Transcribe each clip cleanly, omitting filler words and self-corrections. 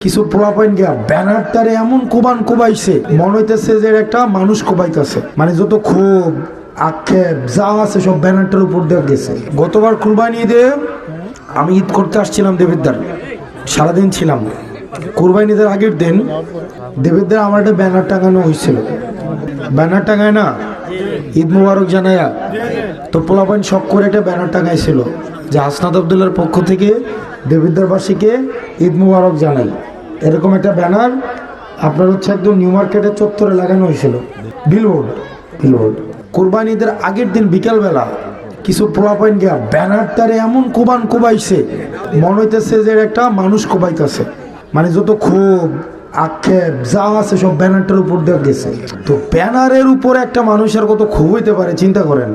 কিছু পোলাপাইন গিয়া ব্যানারটারে এমন কোবাইছে মনে হইতেছে যে একটা মানুষ কোবাইতেছে, মানে যত ক্ষোভ আক্ষেপ যা আছে সব ব্যানারটার উপর দিয়ে গেছে। গতবার কুরবানি ঈদে আমি ঈদ করতে আসছিলাম দেবিদ্দার, সারাদিন ছিলাম। কুরবানি ঈদের আগের দিন দেবিদ্দার আমার একটা ব্যানার টাঙানো হয়েছিল। ব্যানার টাঙায় না ঈদ মুবারক জানায়া, তো পোলাপাইন শখ করে একটা ব্যানার টাঙাইছিল যে হাসনাত আবদুল্লার পক্ষ থেকে দেবিদ্দারবাসীকে ঈদ মুবারক জানাই। এরকম একটা ব্যানার আপনার হচ্ছে একদম নিউ মার্কেটের চত্বরে লাগানো হয়েছিল, বিলবোর্ড। কুরবানি ঈদের আগের দিন বিকালবেলা কিছু পোলাপাইন গিয়া ব্যানারটারে এমন কোবাইছে মনে হইতেছে যে একটা মানুষ কোবাইতেছে, মানে যত ক্ষোভ আক্ষেপ যা আছে সব ব্যানারটার উপর দিয়ে গেছে। তো ব্যানারের উপরে একটা মানুষের কত ক্ষোভ হইতে পারে চিন্তা করেন।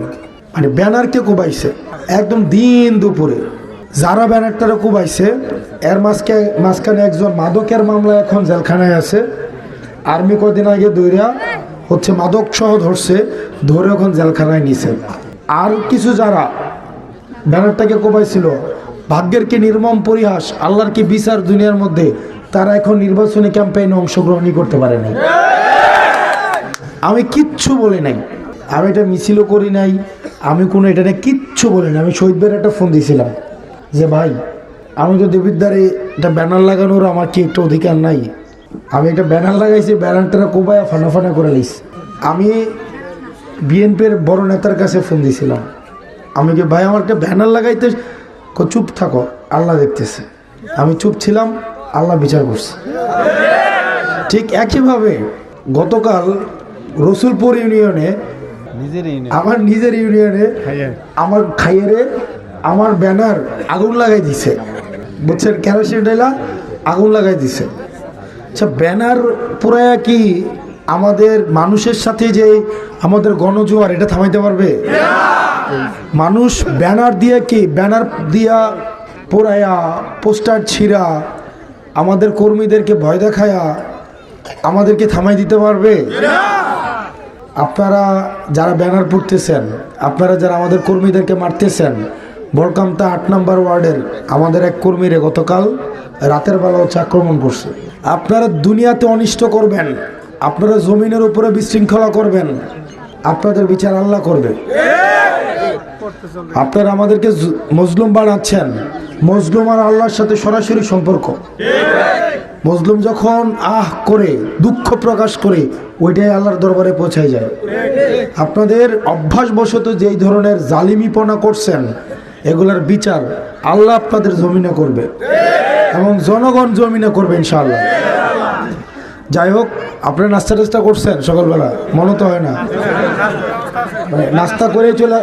মানে ব্যানারকে কোবাইছে একদম দিন দুপুরে। যারা ব্যানারটারে কোবাইছে এর মাঝখানে একজন মাদকের মামলায় এখন জেলখানায় আছে। আর্মি কদিন আগে দৌড়া হচ্ছে মাদক সহ ধরে এখন জেলখানায় নিছে। আর কিছু যারা ব্যানারটাকে কোবাইছিল, ভাগ্যের কি নির্মম পরিহাস, আল্লাহর কি বিচার দুনিয়ার মধ্যে, তারা এখন নির্বাচনী ক্যাম্পেইনে অংশগ্রহণই করতে পারে নাই। আমি কিচ্ছু বলি নাই, আমি এটা মিছিলও করি নাই, আমি কোনো এটা নিয়ে কিচ্ছু বলি না। আমি শহীদ ভাইয়ের একটা ফোন দিয়েছিলাম যে ভাই আমি তো দেবিদ্বারে একটা ব্যানার লাগানোর আমার কি একটা অধিকার নাই, আমি একটা ব্যানার লাগাইছি, ব্যানারটা কোবায়া ফানা করে লাইছি। আমি বিএনপির বড় নেতার কাছে ফোন দিয়েছিলাম, আমি কি ভাই আমার একটা ব্যানার লাগাইতে, চুপ থাকো আল্লাহ দেখতেছে। আমি চুপ ছিলাম, আল্লাহ বিচার করছে। ঠিক একইভাবে গতকাল রসুলপুর ইউনিয়নে আমার নিজের ইউনিয়নে আমার খাইয়েরে আমার ব্যানার আগুন লাগাই দিছে, বুঝছেন, কেরোসিন ঢেলা আগুন লাগাই দিছে। আচ্ছা, ব্যানার পুরায়া কি আমাদের মানুষের সাথে যে আমাদের গণজোয়ার এটা থামাইতে পারবে? মানুষ ব্যানার দিয়ে কি ব্যানার দিয়া পুরায়া পোস্টার ছিঁড়া আমাদের কর্মীদেরকে ভয় দেখায়া আমাদেরকে থামাই দিতে পারবে? আপনারা যারা ব্যানার পড়তেছেন, আপনারা যারা আমাদের কর্মীদেরকে মারতেছেন, বরকামতা 8 নম্বর ওয়ার্ডের আমাদের এক কর্মীরে গতকাল রাতের বেলা হচ্ছে আক্রমণ করছে। আপনারা দুনিয়াতে অনিষ্ট করবেন, আপনারা জমিনের উপরে বিশৃঙ্খলা করবেন, আপনাদের বিচার আল্লাহ করবে। আপনারা আমাদেরকে মজলুম বানাচ্ছেন, মজলুম আর আল্লাহর সাথে সরাসরি সম্পর্ক। মজলুম যখন করে দুঃখ প্রকাশ করে ওইটাই আল্লাহর দরবারে পৌঁছায় যায়। আপনাদের অভ্যাসবশত যেই ধরনের জালিমিপনা করছেন এগুলার বিচার আল্লাহ আপনাদের জমিনে করবে এবং জনগণ জমিনে করবে ইনশাআল্লাহ। যাই হোক, আপনারা নাস্তা টাস্তা করছেন সকালবেলা? মনে তো হয় না, নাস্তা করে চলে